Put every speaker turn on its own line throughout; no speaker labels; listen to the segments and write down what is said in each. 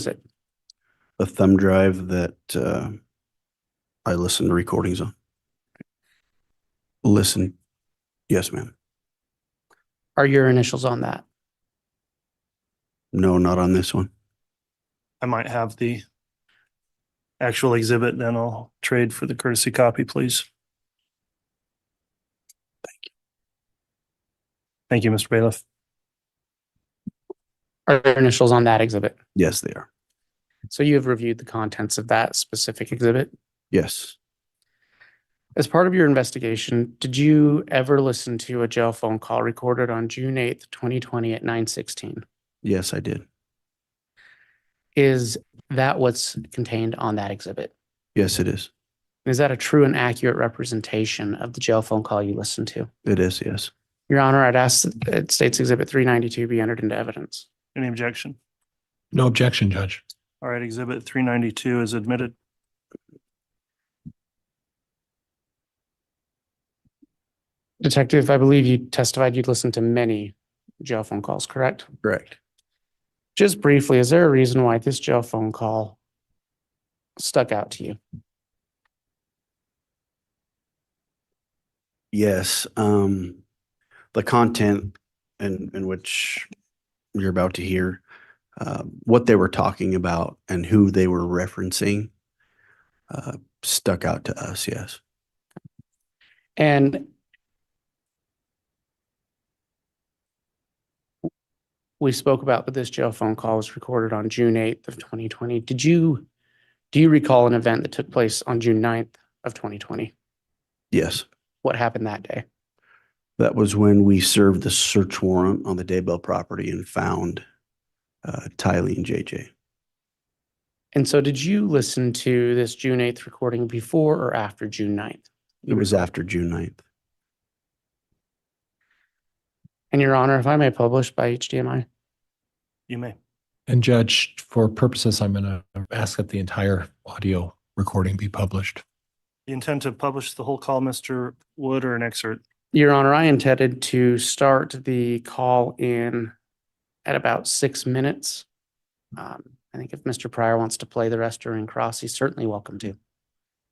it?
A thumb drive that I listen to recordings on. Listen. Yes, ma'am.
Are your initials on that?
No, not on this one.
I might have the actual exhibit, then I'll trade for the courtesy copy, please. Thank you, Mr. Bailiff.
Are there initials on that exhibit?
Yes, they are.
So you have reviewed the contents of that specific exhibit?
Yes.
As part of your investigation, did you ever listen to a jail phone call recorded on June 8th, 2020 at 9:16?
Yes, I did.
Is that what's contained on that exhibit?
Yes, it is.
Is that a true and accurate representation of the jail phone call you listened to?
It is, yes.
Your Honor, I'd ask that State's Exhibit 392 be entered into evidence.
Any objection?
No objection, Judge.
All right, exhibit 392 is admitted.
Detective, I believe you testified you'd listened to many jail phone calls, correct?
Correct.
Just briefly, is there a reason why this jail phone call stuck out to you?
Yes. The content in which you're about to hear, what they were talking about and who they were referencing, stuck out to us, yes.
And we spoke about that this jail phone call was recorded on June 8th of 2020. Do you recall an event that took place on June 9th of 2020?
Yes.
What happened that day?
That was when we served the search warrant on the Daybell property and found Tylee and JJ.
And so did you listen to this June 8th recording before or after June 9th?
It was after June 9th.
And Your Honor, if I may publish by HDMI?
You may.
And Judge, for purposes, I'm going to ask that the entire audio recording be published.
You intend to publish the whole call, Mr. Wood, or an excerpt?
Your Honor, I intended to start the call in at about 6 minutes. I think if Mr. Pryor wants to play the rest during cross, he's certainly welcome to.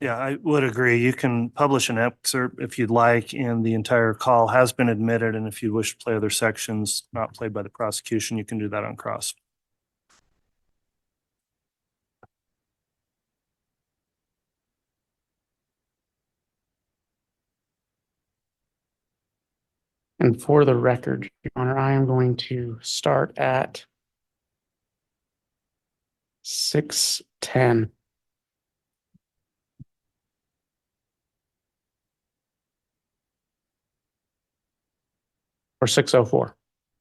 Yeah, I would agree. You can publish an excerpt if you'd like, and the entire call has been admitted. And if you wish to play other sections not played by the prosecution, you can do that on cross.
And for the record, Your Honor, I am going to start at 6:10. Or 6:04.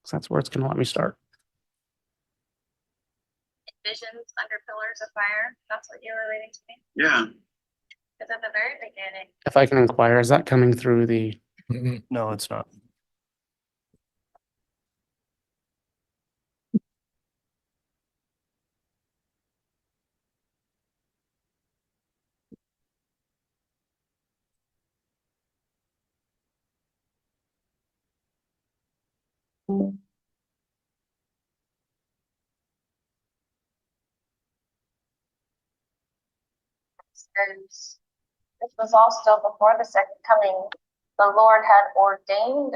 So that's where it's going to let me start.
Visions under pillars of fire. That's what you were reading to me.
Yeah.
Because at the very beginning,
If I can inquire, is that coming through the?
No, it's not.
says, this was all still before the second coming. The Lord had ordained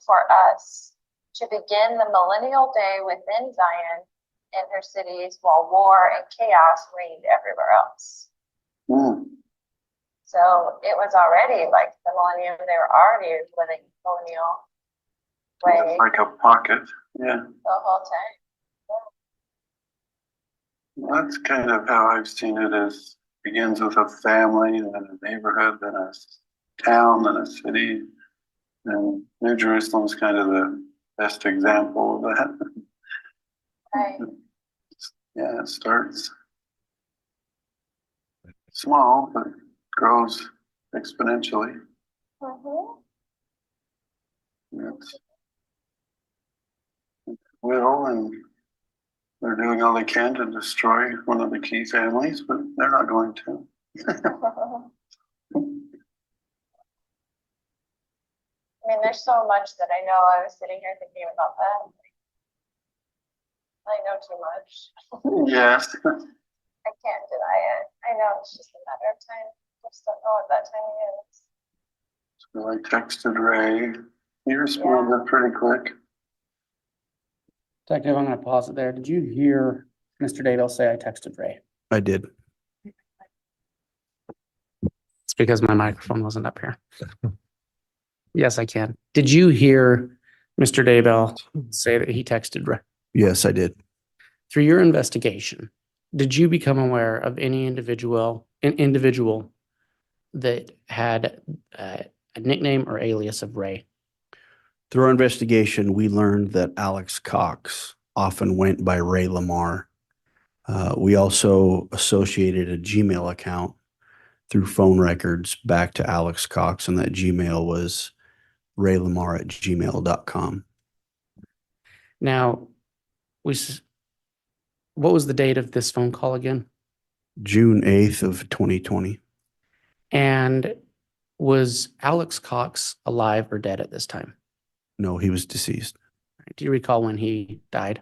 for us to begin the millennial day within Zion and her cities, while war and chaos reigned everywhere else. So it was already like the millennium. They were already living millennial way.
It's like a pocket, yeah.
The whole time.
That's kind of how I've seen it. Is begins with a family, then a neighborhood, then a town, then a city. And New Jerusalem is kind of the best example of that.
Right.
Yeah, it starts small, but grows exponentially. It's will, and they're doing all they can to destroy one of the key families, but they're not going to. I
mean, there's so much that I know. I was sitting here thinking about that. probably know too much.
Yes.
I can't deny it. I know it's just a matter of time. I just don't know what that timing is.
So I texted Ray. He responded pretty quick.
Detective, I'm gonna pause it there. Did you hear Mr. Daybell say I texted Ray?
I did.
It's because my microphone wasn't up here. Yes, I can. Did you hear Mr. Daybell say that he texted Ray?
Yes, I did.
Through your investigation, did you become aware of any individual that had a nickname or alias of Ray?
Through our investigation, we learned that Alex Cox often went by Ray Lamar. We also associated a Gmail account through phone records back to Alex Cox, and that Gmail was raylamar@gmail.com.
Now, what was the date of this phone call again?
June 8th of 2020.
And was Alex Cox alive or dead at this time?
No, he was deceased.
Do you recall when he died?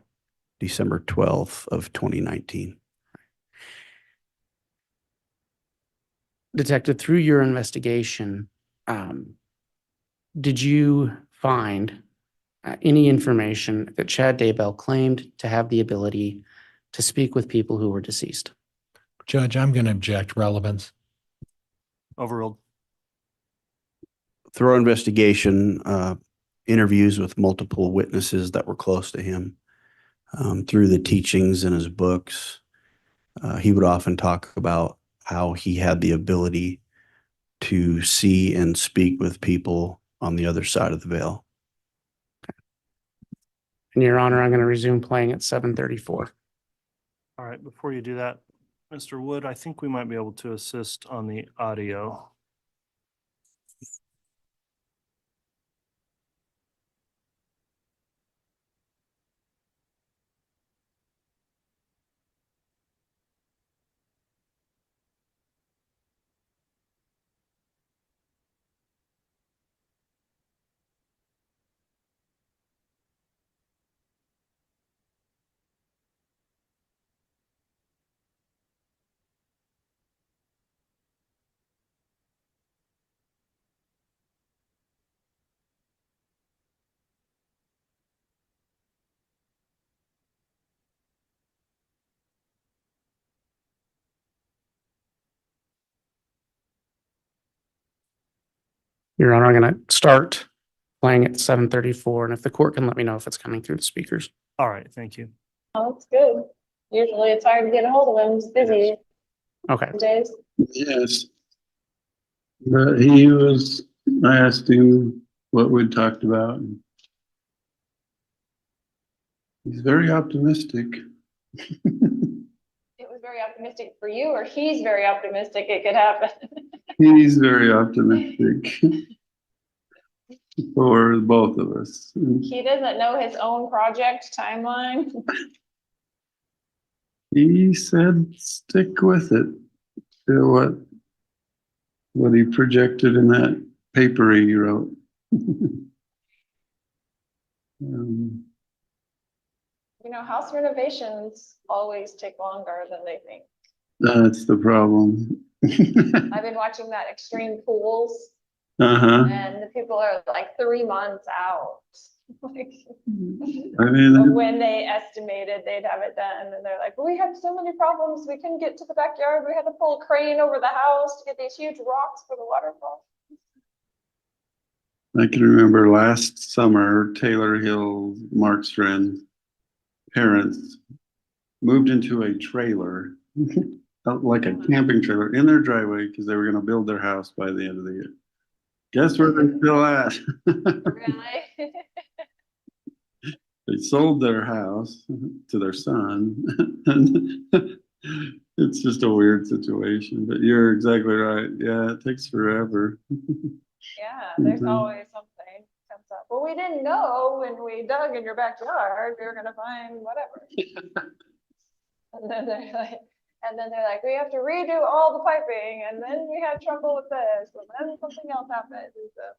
December 12th of 2019.
Detective, through your investigation, did you find any information that Chad Daybell claimed to have the ability to speak with people who were deceased?
Judge, I'm going to object relevance.
Overruled.
Through our investigation, interviews with multiple witnesses that were close to him, through the teachings in his books, he would often talk about how he had the ability to see and speak with people on the other side of the veil.
In your honor, I'm going to resume playing at 7:34.
All right, before you do that, Mr. Wood, I think we might be able to assist on the audio.
Your honor, I'm going to start playing at 7:34, and if the court can let me know if it's coming through the speakers.
All right, thank you.
Oh, that's good. Usually it's hard to get a hold of him. He's busy
Okay.
days.
Yes. But he was, I asked him what we'd talked about. And he's very optimistic.
It was very optimistic for you, or he's very optimistic it could happen.
He's very optimistic for both of us.
He doesn't know his own project timeline.
He said, stick with it. To what he projected in that paper he wrote.
You know, house renovations always take longer than they think.
That's the problem.
I've been watching that Extreme Pools,
Uh-huh.
and the people are like 3 months out. Like,
I mean,
when they estimated they'd have it done, and they're like, well, we had so many problems, we couldn't get to the backyard, we had to pull a crane over the house to get these huge rocks for the waterfall.
I can remember last summer, Taylor Hill, Mark's friend, parents moved into a trailer, like a camping trailer, in their driveway because they were going to build their house by the end of the year. Guess where they're still at?
Really?
They sold their house to their son. And it's just a weird situation, but you're exactly right. Yeah, it takes forever.
Yeah, there's
Mhm.
always something comes up. Well, we didn't know when we dug in your backyard, we were gonna find whatever. And then they're like, we have to redo all the piping, and then we had trouble with this, and then something else happened. And so,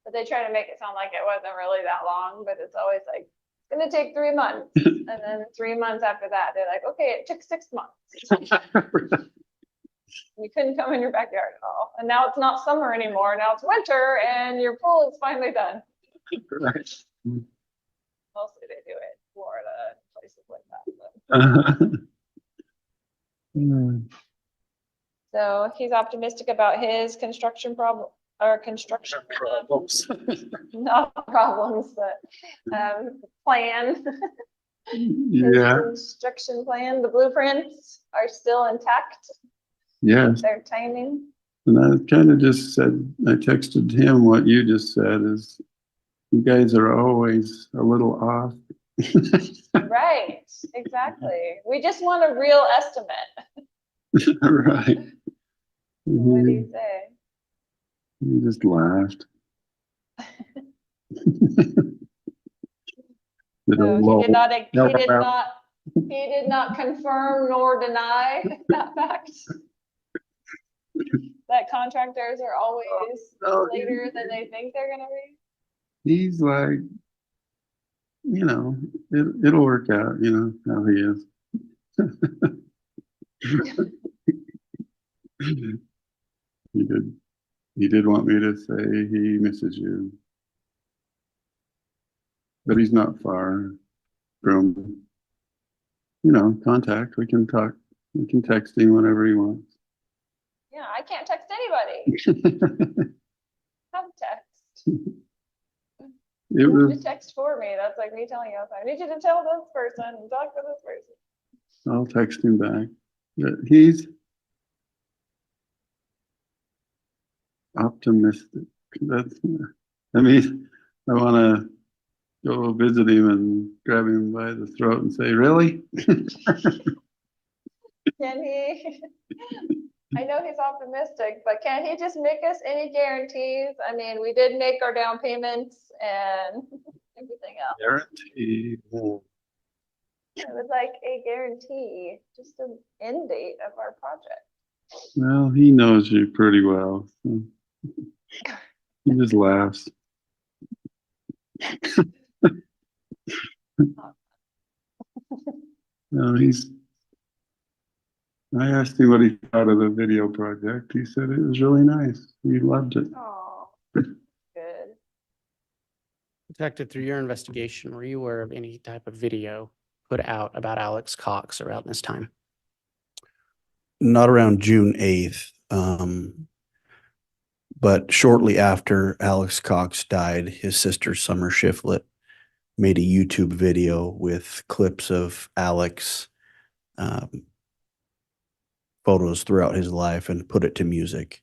but they try to make it sound like it wasn't really that long, but it's always like gonna take 3 months. And then 3 months after that, they're like, okay, it took 6 months. You couldn't come in your backyard at all. And now it's not summer anymore. Now it's winter and your pool is finally done.
Right.
Mostly they do it in Florida, and places like that. But. So he's optimistic about his construction problem, or construction
Problems.
not problems, but plan. His
Yeah,
construction plan, the blueprints are still intact,
yes.
their timing.
And I kind of just said, I texted him what you just said is, you guys are always a little off.
Right, exactly. We just want a real estimate.
Right.
What do
He
you say?
just laughed.
So he did not, he
No,
did
no.
not, he did not confirm nor deny that fact. That contractors are always
No,
later than they think they're gonna be.
he's like, it'll work out, how he is. He did want me to say he misses you. But he's not far from, contact. We can talk, we can text him whenever he wants.
Yeah, I can't text anybody. Have text.
It
You have
was,
to text for me. That's like me telling you, I need you to tell this person and talk to this person.
I'll text him back. But he's optimistic. I want to go visit him and grab him by the throat and say, really?
Can he? I know he's optimistic, but can he just make us any guarantees? I mean, we did make our down payments and everything else.
Guarantee.
I would like a guarantee, just an end date of our project.
Well, he knows you pretty well. So he just laughs. No, I asked him what he thought of the video project. He said it was really nice. He loved it.
Oh, good.
Detective, through your investigation, were you aware of any type of video put out about Alex Cox around this time?
Not around June 8th. But shortly after Alex Cox died, his sister Summer Shiflett made a YouTube video with clips of Alex, photos throughout his life, and put it to music.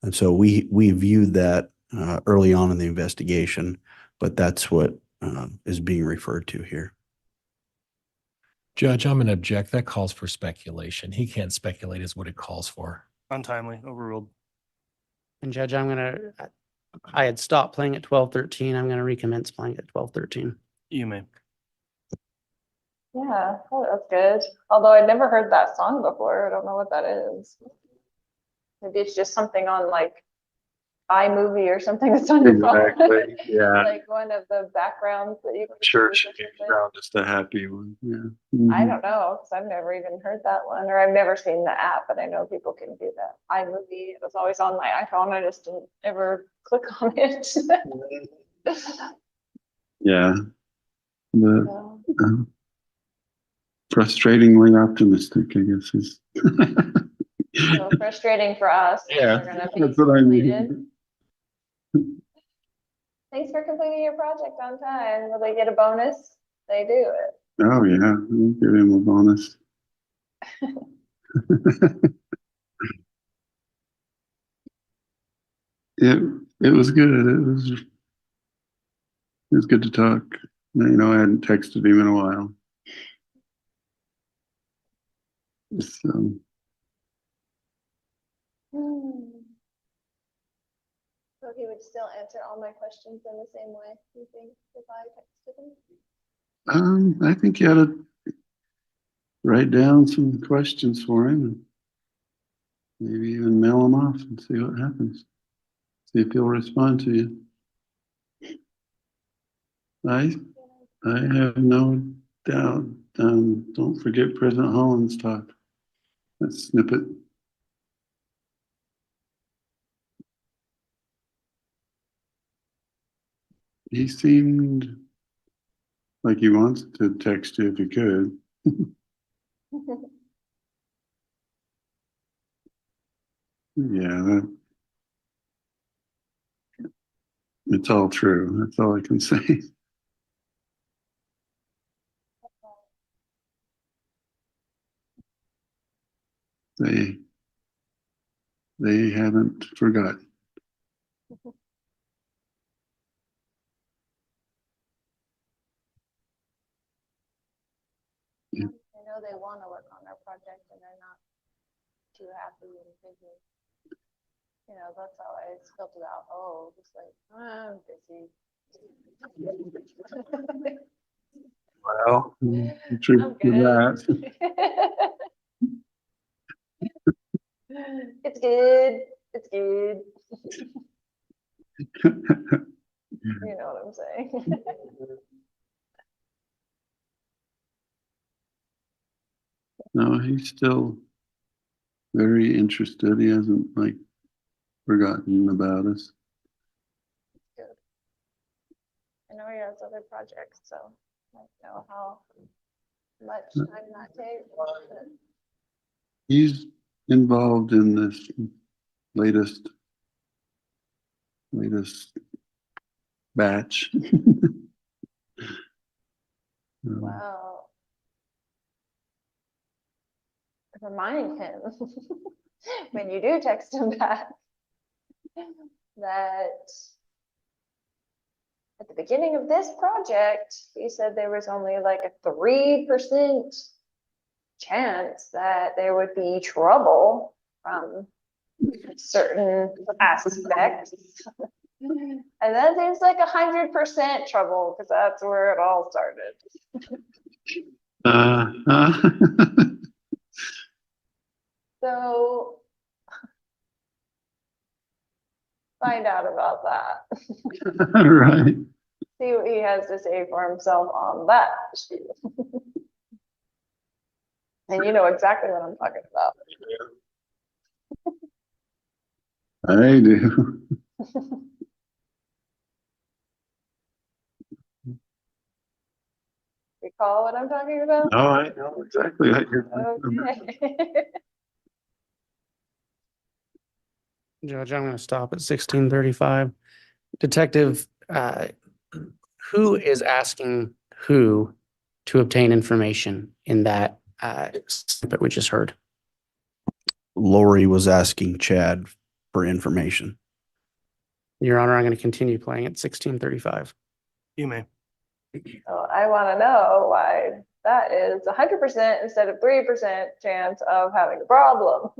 And so we viewed that early on in the investigation, but that's what is being referred to here.
Judge, I'm going to object. That calls for speculation. He can't speculate is what it calls for.
Untimely, overruled.
And Judge, I had stopped playing at 12:13. I'm gonna recommence playing at 12:13.
You may.
Yeah, oh, that's good. Although I'd never heard that song before. I don't know what that is. Maybe it's just something on like iMovie or something that's on your phone.
Exactly. Yeah.
Like one of the backgrounds that you can
Church
use or something.
just a happy one. Yeah.
I
Mhm.
don't know, because I've never even heard that one, or I've never seen the app, but I know people can do that. iMovie, it was always on my iPhone. I just didn't ever click on it.
Yeah. But
So,
frustratingly optimistic, I guess is.
so frustrating for us.
Yeah,
We're gonna be
that's what I
completed.
mean.
Thanks for completing your project on time. Will they get a bonus? They do it.
Oh, yeah, we'll give him a bonus. It was good. It was good to talk. I hadn't texted him in a while. So,
So he would still answer all my questions in the same way, you think, if I texted him?
I think you ought to write down some questions for him and maybe even mail them off and see what happens. See if he'll respond to you. I have no doubt. Don't forget President Holland's talk. That snippet. He seemed like he wants to text you if he could. Yeah, it's all true. That's all I can say. They haven't forgotten.
I know they want to work on their project and they're not too happy and busy. You know, that's how I felt about, oh, just like, I'm busy.
Well, true
I'm
for that.
good. It's good. It's good. You know what I'm saying?
No, he's still very interested. He hasn't like forgotten about us.
Good. I know he has other projects, so I don't know how much time that takes. But
He's involved in this latest batch.
well, remind him when you do text him back that at the beginning of this project, he said there was only like a 3% chance that there would be trouble from certain aspects. And that seems like 100% trouble because that's where it all started. So find out about that.
Right.
See what he has to say for himself on that issue. And you know exactly what I'm talking about.
I do.
Recall what I'm talking about?
No, I know exactly what you're talking about.
Okay.
Judge, I'm going to stop at 16:35. Detective, who is asking who to obtain information in that snippet we just heard?
Lori was asking Chad for information.
Your Honor, I'm going to continue playing at 16:35.
You may.
So I want to know why that is 100% instead of 3% chance of having a problem.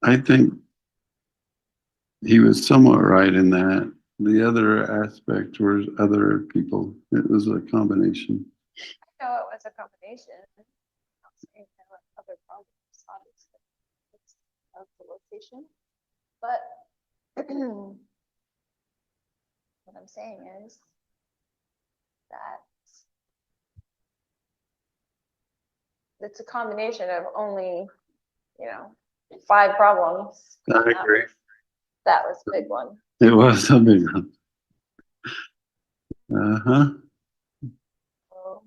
I think he was somewhat right in that. The other aspect was other people. It was a combination.
I know it was a combination. I'm not saying there were other problems, obviously. It's of the location. But what I'm saying is that it's a combination of only, 5 problems.
I agree.
That was a big one.
It was a big one. Uh-huh.
So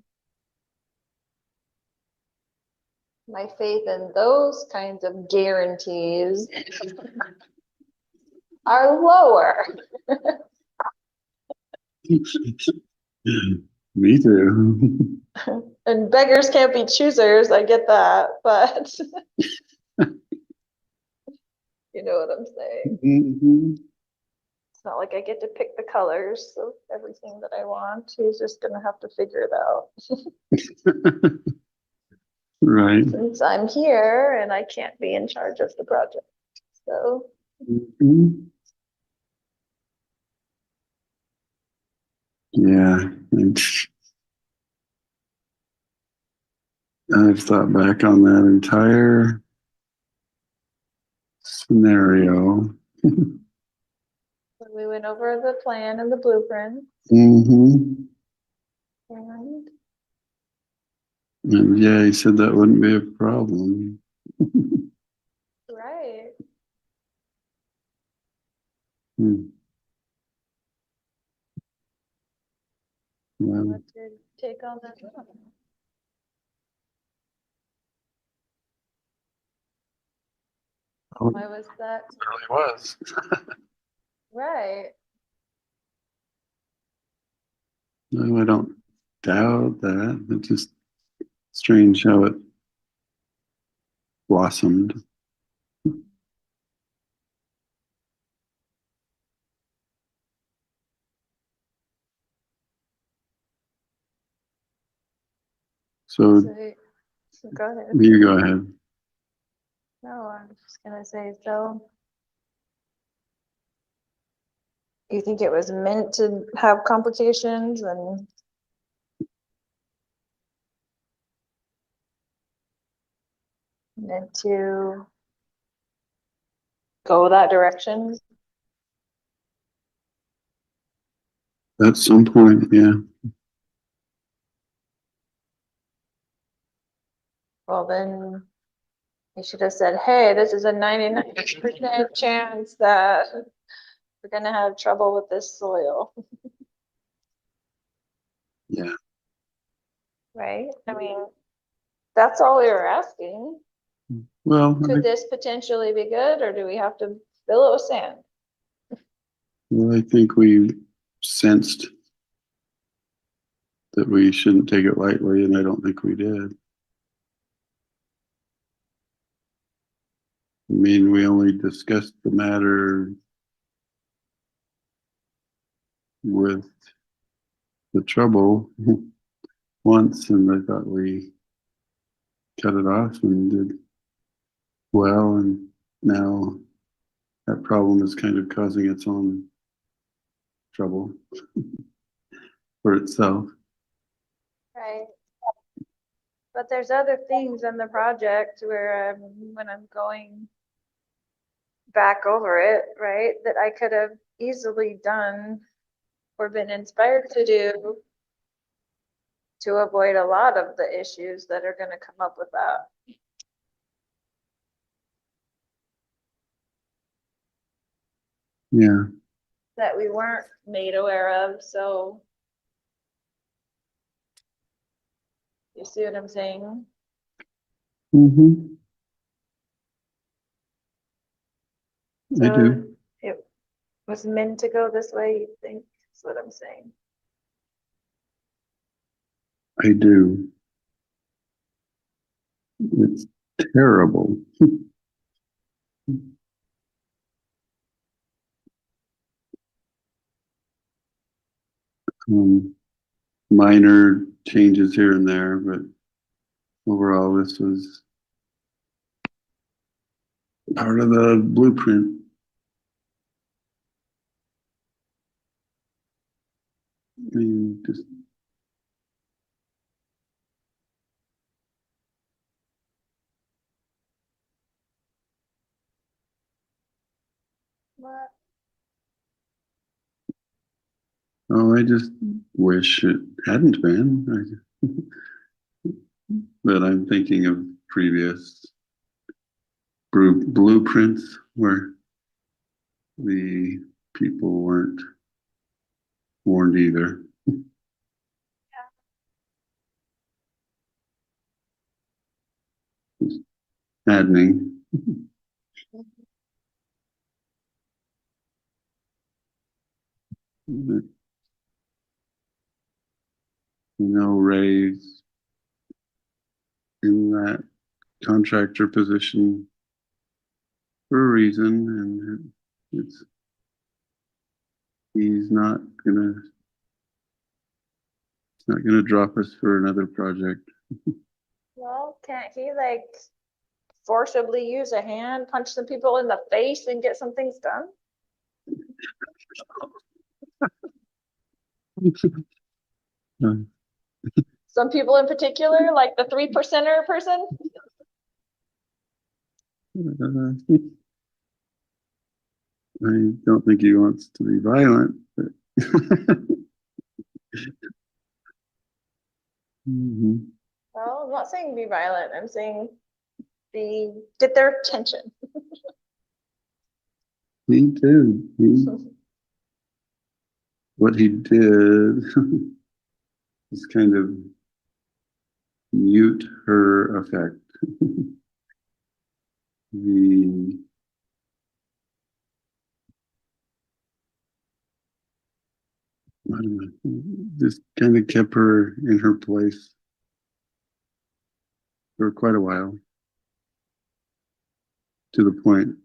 my faith in those kinds of guarantees are lower.
Me too.
And beggars can't be choosers, I get that, but you know what I'm saying.
Mhm.
It's not like I get to pick the colors of everything that I want. He's just gonna have to figure it out.
Right.
Since I'm here and I can't be in charge of the project. So
Mhm. Yeah. I've thought back on that entire scenario.
We went over the plan and the blueprint
Mm-hmm.
and
And yeah, he said that wouldn't be a problem.
right.
Hmm. Well,
What's your take on that? Why was that?
it really was.
Right.
No, I don't doubt that. It's just strange how it blossomed. So
So go ahead.
you go ahead.
No, I'm just gonna say, so. You think it was meant to have complications and? Meant to. Go that direction?
At some point, yeah.
Well, then. You should have said, hey, this is a 99% chance that. We're gonna have trouble with this soil,
Yeah.
right? I mean. That's all we were asking.
Well,
Could this potentially be good, or do we have to fill it with sand?
I think we sensed that we shouldn't take it lightly, and I don't think we did. I mean, we only discussed the matter with the trouble once, and I thought we cut it off and did well, and now that problem is kind of causing its own trouble for itself.
Right. But there's other things in the project where when I'm going back over it, right, that I could have easily done or been inspired to do to avoid a lot of the issues that are gonna come up with that.
Yeah.
That we weren't made aware of, so. You see what I'm saying?
Mm-hmm. I
So
do.
it was meant to go this way, you think, is what I'm saying.
I do. It's terrible. Minor changes here and there, but overall, this was part of the blueprint. I mean, just
What?
oh, I just wish it hadn't been. But I'm thinking of previous blueprints where the people weren't warned either. It's maddening. But, Ray's in that contractor position for a reason, and he's not gonna drop us for another project.
Well, can't he like forcibly use a hand, punch some people in the face and get some things done? Some people in particular, like the 3%er person?
I don't think he wants to be violent, but. Mhm.
Well, I'm not saying be violent, I'm saying get their attention.
He did. What he did was kind of mute her effect. He I don't know, just kind of kept her in her place for quite a while, to the point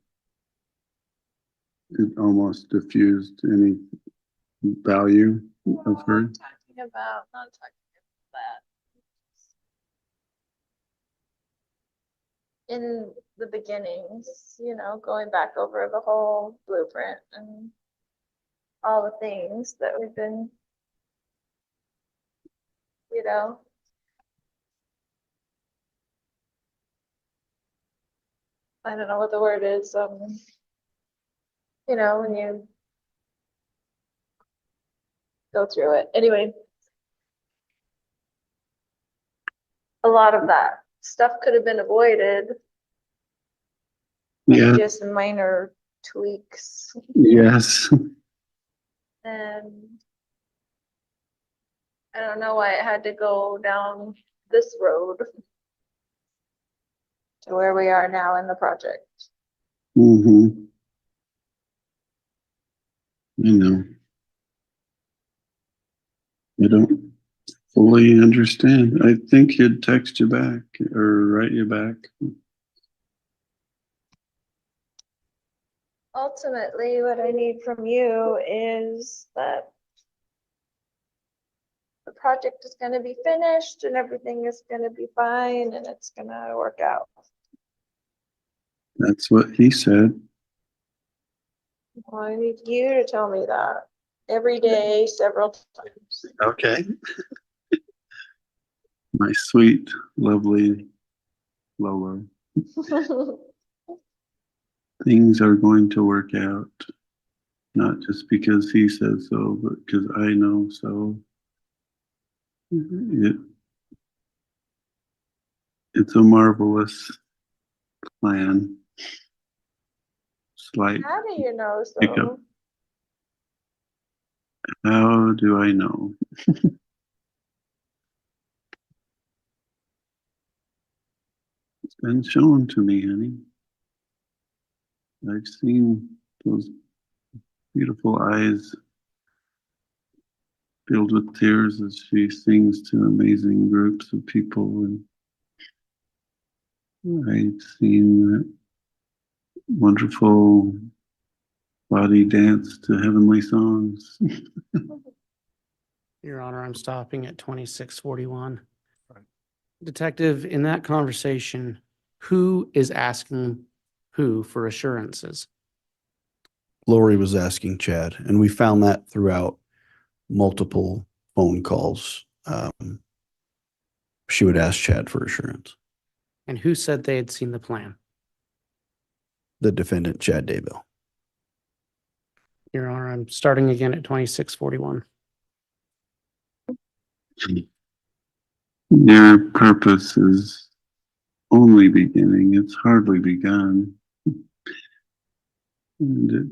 it almost diffused any value of her.
Not talking about that. In the beginnings, going back over the whole blueprint and all the things that we've been, you know, I don't know what the word is, when you go through it. Anyway, a lot of that stuff could have been avoided.
Yeah.
Just minor tweaks.
Yes.
And I don't know why it had to go down this road to where we are now in the project.
Mm-hmm. I know. I don't fully understand. I think he'd text you back or write you back.
Ultimately, what I need from you is that the project is going to be finished and everything is going to be fine and it's going to work out.
That's what he said.
Well, I need you to tell me that every day, several times.
Okay. My sweet, lovely Lola. Things are going to work out. Not just because he says so, but because I know so. It's a marvelous plan. Slight
How do you know so?
hiccup. How do I know? It's been shown to me, honey. I've seen those beautiful eyes filled with tears as she sings to amazing groups of people. And I've seen that wonderful body dance to heavenly songs.
Your Honor, I'm stopping at 2641.
Right.
Detective, in that conversation, who is asking who for assurances?
Lori was asking Chad, and we found that throughout multiple phone calls. She would ask Chad for assurance.
And who said they had seen the plan?
The defendant, Chad Daybell.
Your Honor, I'm starting again at 2641.
Your purpose is only beginning, it's hardly begun. And it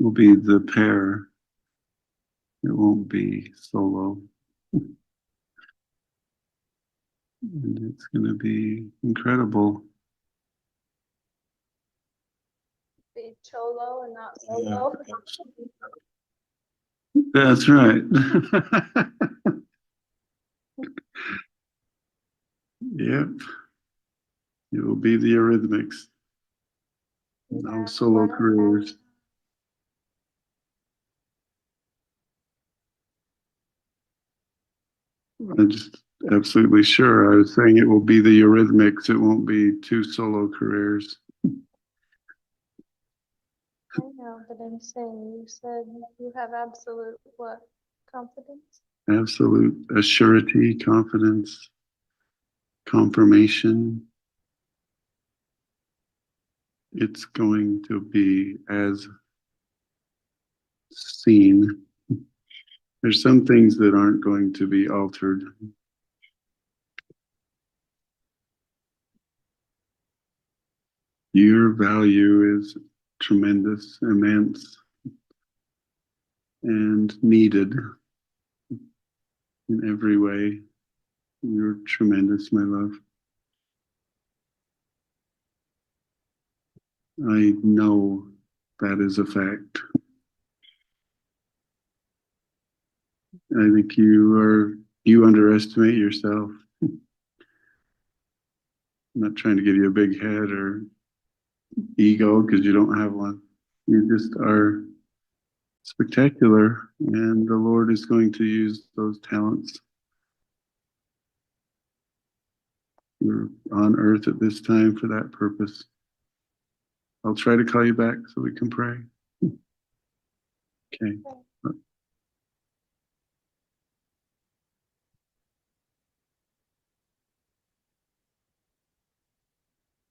will be the pair. It won't be solo. And it's going to be incredible.
Be cholo and not solo.
That's right. Yep. It will be the Eurythmics. No solo careers. I'm just absolutely sure. I was saying it will be the Eurythmics. It won't be two solo careers.
I know, but I'm saying you said you have absolute what? Confidence?
Absolute assurity, confidence, confirmation. It's going to be as seen. There's some things that aren't going to be altered. Your value is tremendous, immense, and needed in every way. You're tremendous, my love. I know that is a fact. I think you underestimate yourself. I'm not trying to give you a big head or ego because you don't have one. You just are spectacular, and the Lord is going to use those talents. You're on earth at this time for that purpose. I'll try to call you back so we can pray. Okay.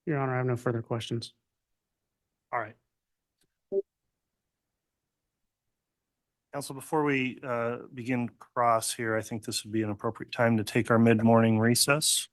Your Honor, I have no further questions.
All right. Council, before we begin cross here, I think this would be an appropriate time to take our mid-morning recess.